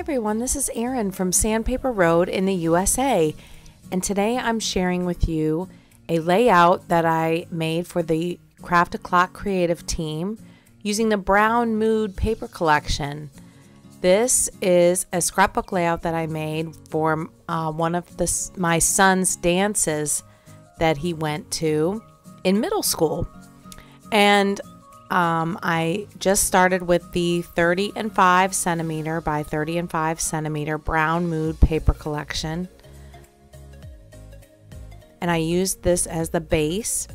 everyone, this is Erin from Sandpaper Road in the USA, and today I'm sharing with you a layout that I made for the Craft O'Clock creative team using the Brown Mood paper collection. This is a scrapbook layout that I made for one of my son's dances that he went to in middle school. And I just started with the 30 and 5 centimeter by 30 and 5 centimeter Brown Mood paper collection. And I used this as the base.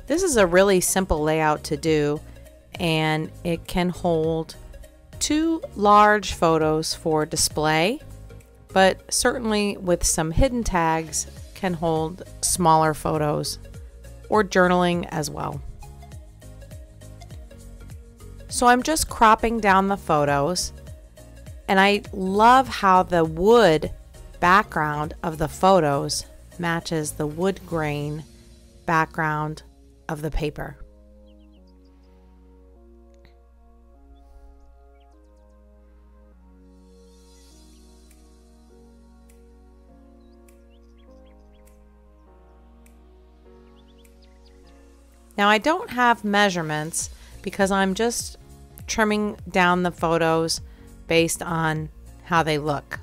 This is a really simple layout to do, and it can hold 2 large photos for display, but certainly with some hidden tags can hold smaller photos or journaling as well. So I'm just cropping down the photos, and I love how the wood background of the photos matches the wood grain background of the paper. Now I don't have measurements because I'm just trimming down the photos based on how they look.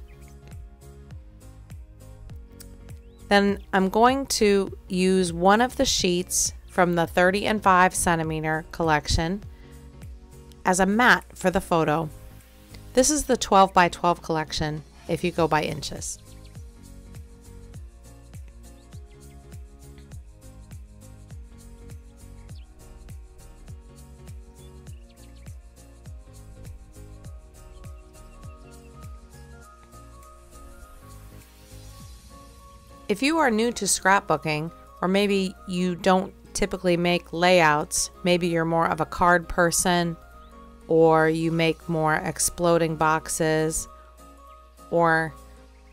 Then I'm going to use one of the sheets from the 30 and 5 centimeter collection as a mat for the photo. This is the 12 by 12 collection if you go by inches. If you are new to scrapbooking, or maybe you don't typically make layouts, maybe you're more of a card person, or you make more exploding boxes, or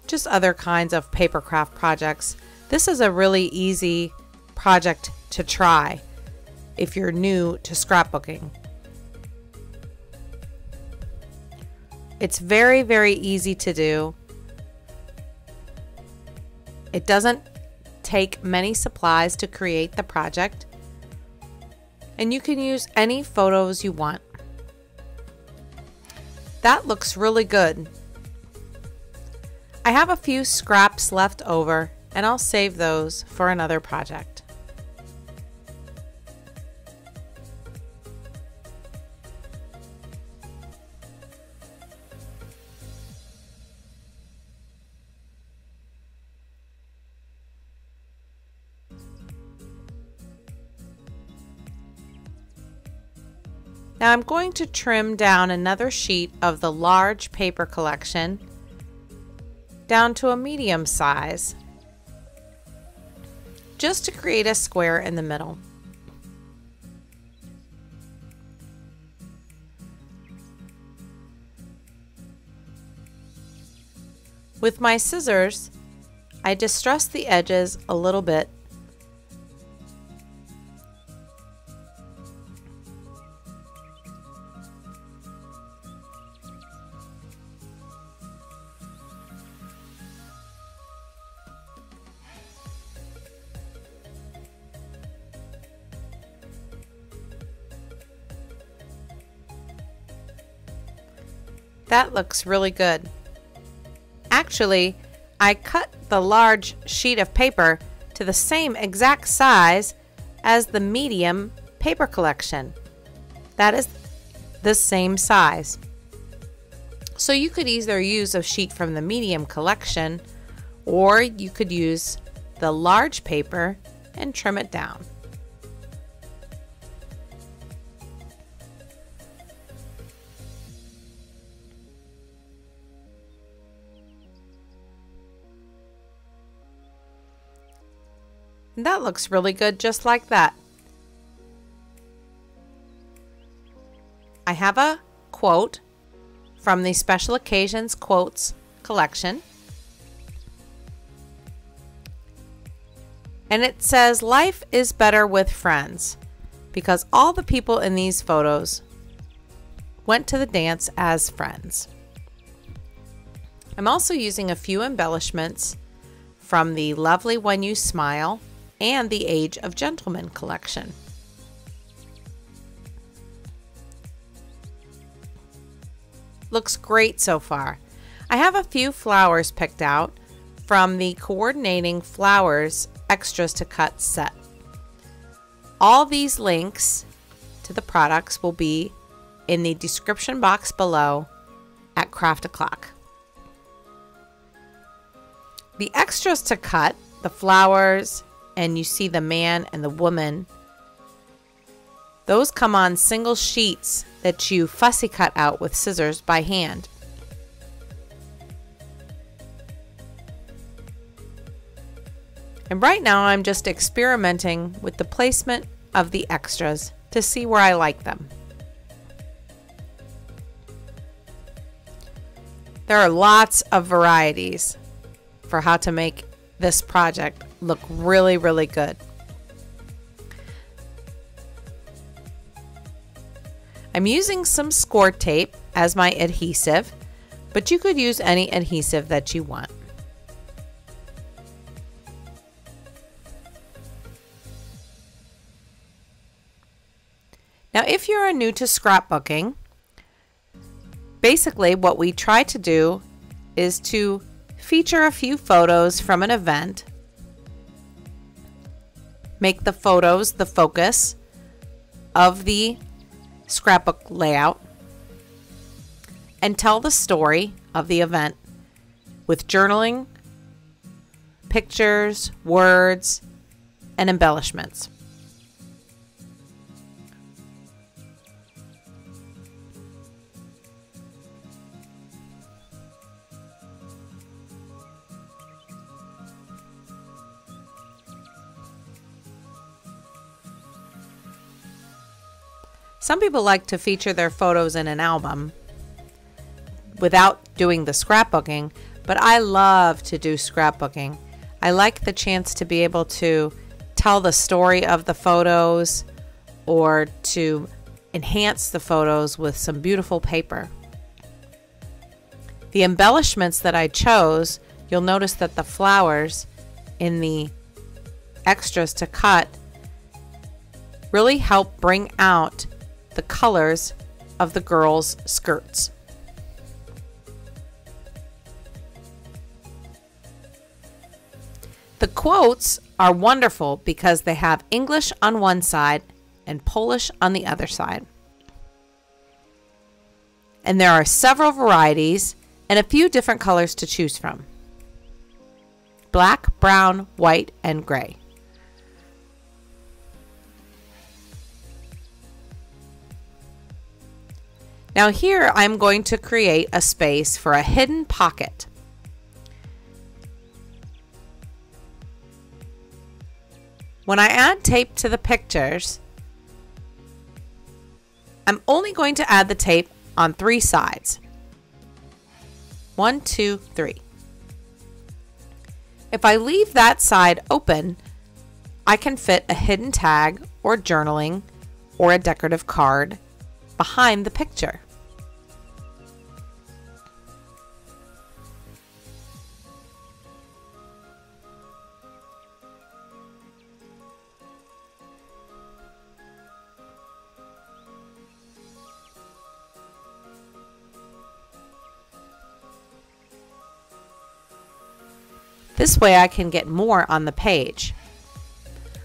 just other kinds of paper craft projects, this is a really easy project to try if you're new to scrapbooking. It's very, very easy to do. It doesn't take many supplies to create the project, and you can use any photos you want. That looks really good. I have a few scraps left over, and I'll save those for another project. Now I'm going to trim down another sheet of the large paper collection down to a medium size, just to create a square in the middle. With my scissors, I distress the edges a little bit . That looks really good. Actually, I cut the large sheet of paper to the same exact size as the medium paper collection. That is the same size. So you could either use a sheet from the medium collection, or you could use the large paper and trim it down. And that looks really good just like that. I have a quote from the Special Occasions Quotes collection. And it says, "Life is better with friends," because all the people in these photos went to the dance as friends. I'm also using a few embellishments from the Lovely When You Smile and the Age of Gentlemen collection. Looks great so far. I have a few flowers picked out from the Coordinating Flowers Extras to Cut set. All these links to the products will be in the description box below at Craft O'Clock. The extras to cut, the flowers, and you see the man and the woman, those come on single sheets that you fussy cut out with scissors by hand. And right now I'm just experimenting with the placement of the extras to see where I like them. There are lots of varieties for how to make this project look really, really good. I'm using some Scor-Tape as my adhesive, but you could use any adhesive that you want. Now, if you're new to scrapbooking, basically what we try to do is to feature a few photos from an event, make the photos the focus of the scrapbook layout, and tell the story of the event with journaling, pictures, words, and embellishments. Some people like to feature their photos in an album without doing the scrapbooking, but I love to do scrapbooking. I like the chance to be able to tell the story of the photos or to enhance the photos with some beautiful paper. The embellishments that I chose, you'll notice that the flowers in the extras to cut really help bring out the colors of the girls' skirts. The quotes are wonderful because they have English on one side and Polish on the other side. And there are several varieties and a few different colors to choose from: black, brown, white, and gray. Now here I'm going to create a space for a hidden pocket. When I add tape to the pictures, I'm only going to add the tape on 3 sides. 1, 2, 3. If I leave that side open, I can fit a hidden tag or journaling or a decorative card behind the picture. This way I can get more on the page.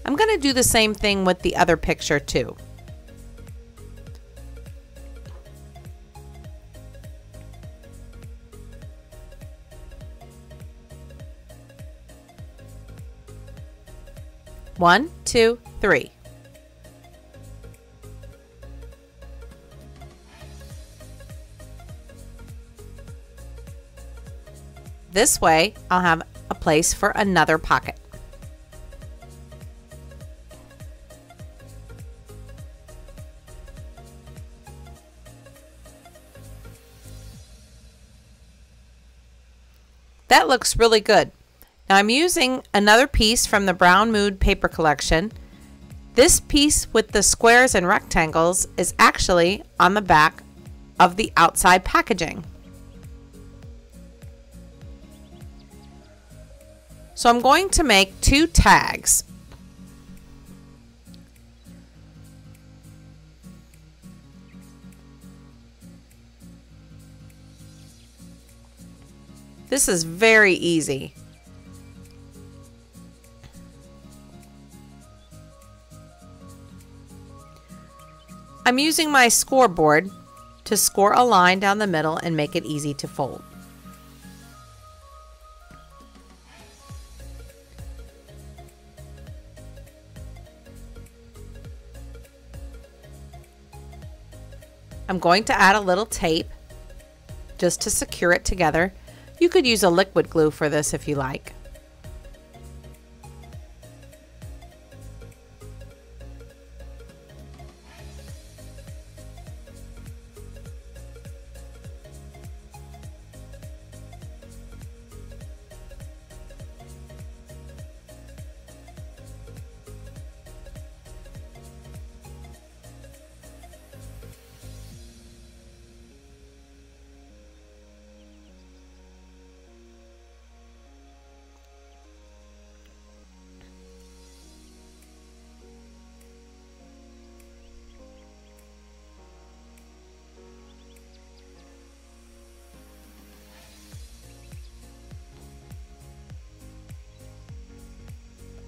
I'm going to do the same thing with the other picture too. One, two, three. This way, I'll have a place for another pocket. That looks really good. Now I'm using another piece from the Brown Mood paper collection. This piece with the squares and rectangles is actually on the back of the outside packaging. So I'm going to make 2 tags. This is very easy. I'm using my Scor-Board to score a line down the middle and make it easy to fold. I'm going to add a little tape just to secure it together. You could use a liquid glue for this if you like.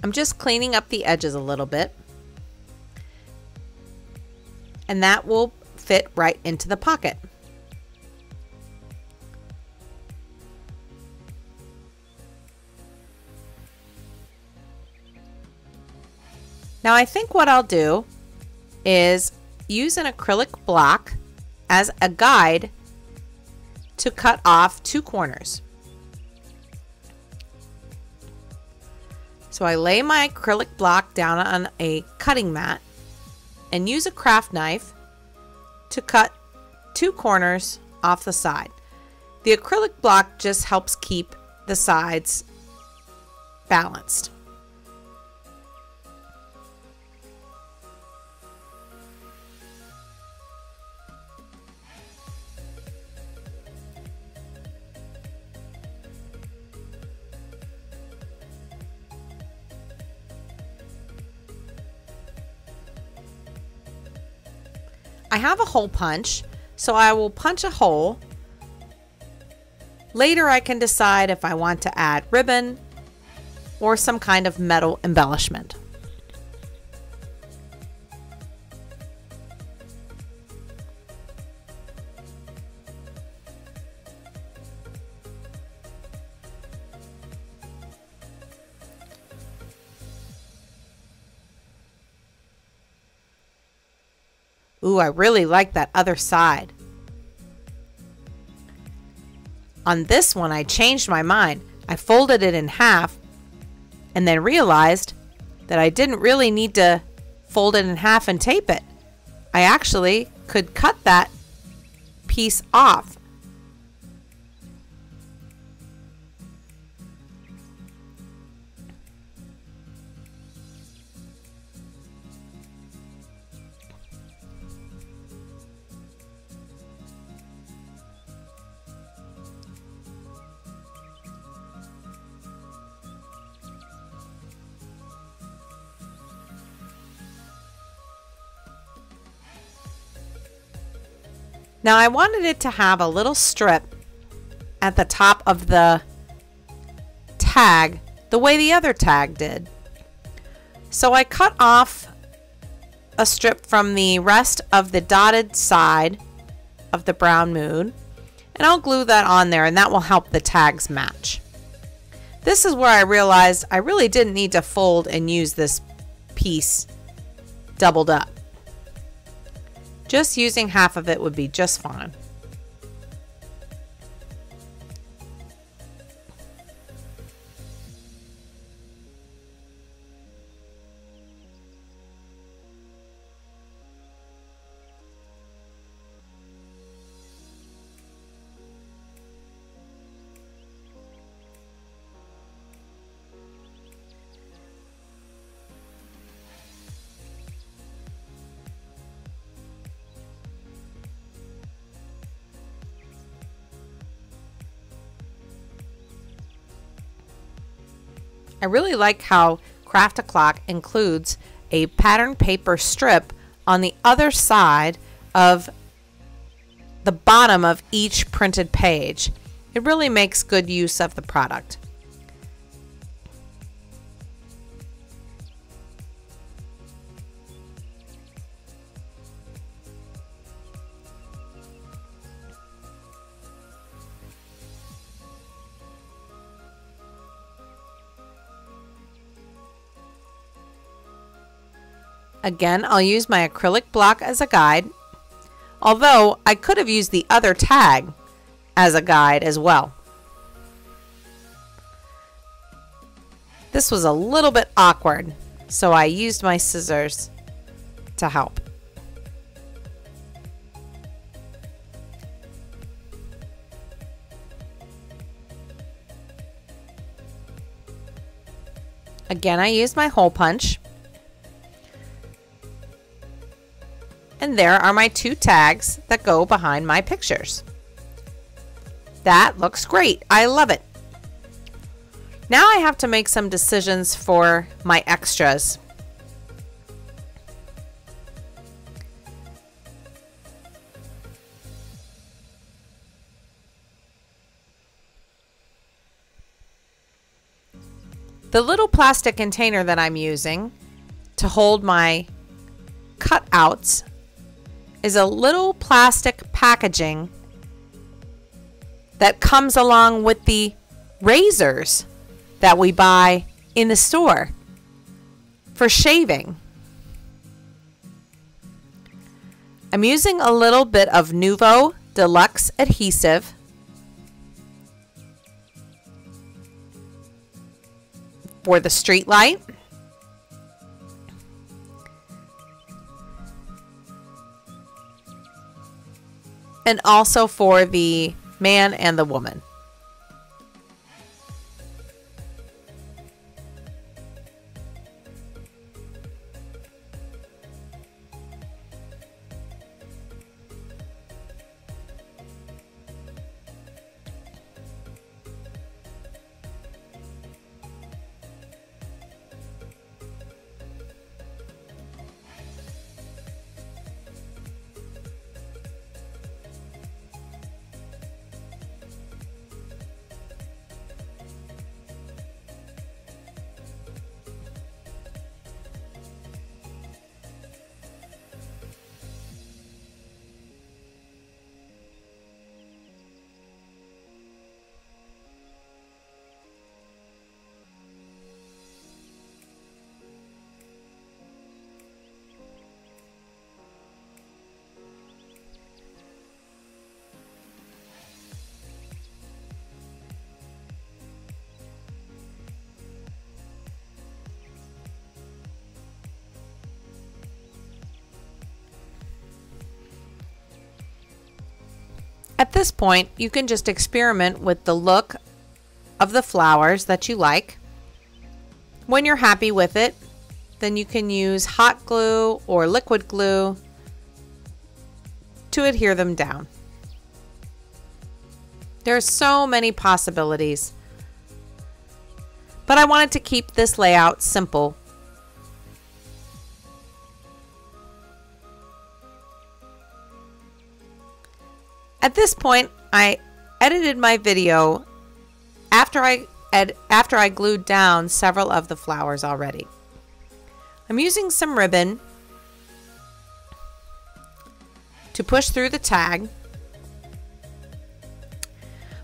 I'm just cleaning up the edges a little bit, and that will fit right into the pocket. Now I think what I'll do is use an acrylic block as a guide to cut off 2 corners. So I lay my acrylic block down on a cutting mat and use a craft knife to cut 2 corners off the side. The acrylic block just helps keep the sides balanced. I have a hole punch, so I will punch a hole. Later I can decide if I want to add ribbon or some kind of metal embellishment. Ooh, I really like that other side. On this one, I changed my mind. I folded it in half and then realized that I didn't really need to fold it in half and tape it. I actually could cut that piece off. Now I wanted it to have a little strip at the top of the tag the way the other tag did. So I cut off a strip from the rest of the dotted side of the brown mood, and I'll glue that on there, and that will help the tags match. This is where I realized I really didn't need to fold and use this piece doubled up. Just using half of it would be just fine. I really like how Craft-A-Clock includes a pattern paper strip on the other side of the bottom of each printed page. It really makes good use of the product. Again, I'll use my acrylic block as a guide, although I could have used the other tag as a guide as well. This was a little bit awkward, so I used my scissors to help. Again, I used my hole punch. And there are my 2 tags that go behind my pictures. That looks great. I love it. Now I have to make some decisions for my extras. The little plastic container that I'm using to hold my cutouts is a little plastic packaging that comes along with the razors that we buy in the store for shaving. I'm using a little bit of Nuvo Deluxe adhesive for the street light. And also for the man and the woman. At this point, you can just experiment with the look of the flowers that you like. When you're happy with it, then you can use hot glue or liquid glue to adhere them down. There are so many possibilities, but I wanted to keep this layout simple. At this point, I edited my video after I glued down several of the flowers already. I'm using some ribbon to push through the tag,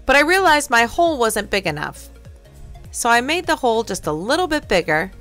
but I realized my hole wasn't big enough, so I made the hole just a little bit bigger.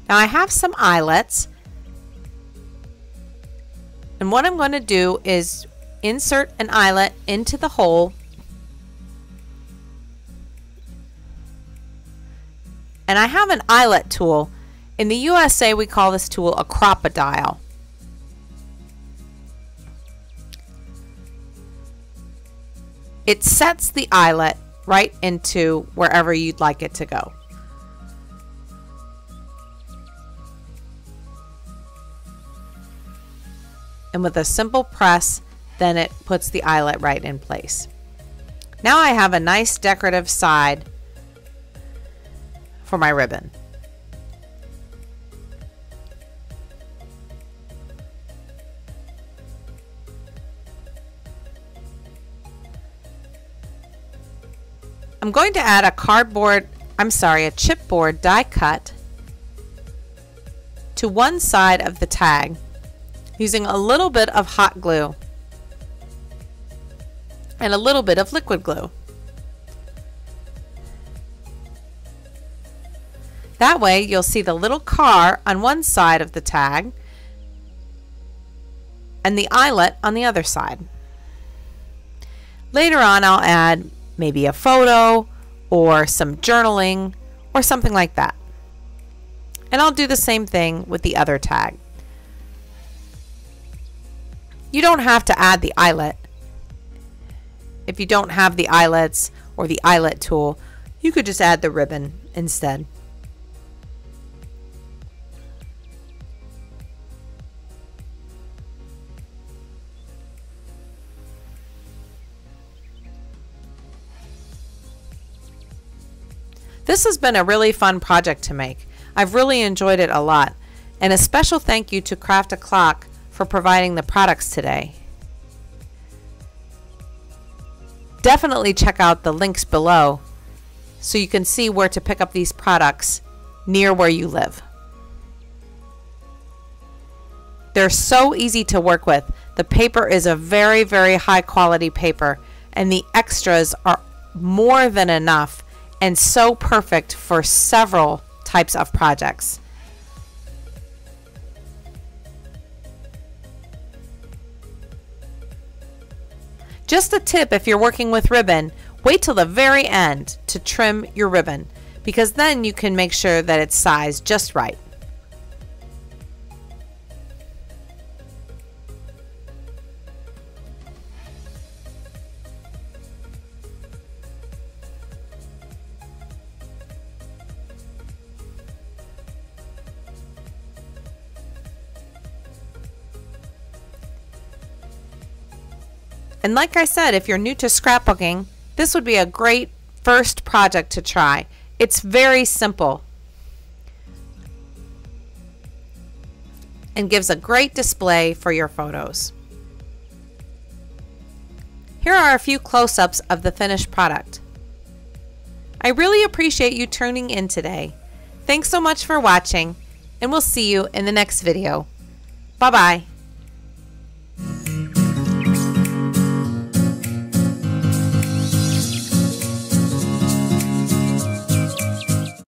Now I have some eyelets And what I'm going to do is insert an eyelet into the hole and I have an eyelet tool. In the USA we call this tool a crocodile. It sets the eyelet right into wherever you'd like it to go. And with a simple press, then it puts the eyelet right in place. Now I have a nice decorative side for my ribbon. I'm going to add a chipboard die cut to one side of the tag using a little bit of hot glue and a little bit of liquid glue. That way you'll see the little car on one side of the tag and the eyelet on the other side. Later on I'll add maybe a photo or some journaling or something like that. And I'll do the same thing with the other tag. You don't have to add the eyelet. If you don't have the eyelets or the eyelet tool, you could just add the ribbon instead. This has been a really fun project to make. I've really enjoyed it a lot. And a special thank you to Craft O'Clock for providing the products today. Definitely check out the links below so you can see where to pick up these products near where you live. They're so easy to work with. The paper is a very, very high quality paper, and the extras are more than enough and so perfect for several types of projects. Just a tip, if you're working with ribbon, wait till the very end to trim your ribbon, because then you can make sure that it's sized just right. And like I said, if you're new to scrapbooking, this would be a great first project to try. It's very simple and gives a great display for your photos. Here are a few close-ups of the finished product. I really appreciate you tuning in today. Thanks so much for watching, and we'll see you in the next video. Bye-bye.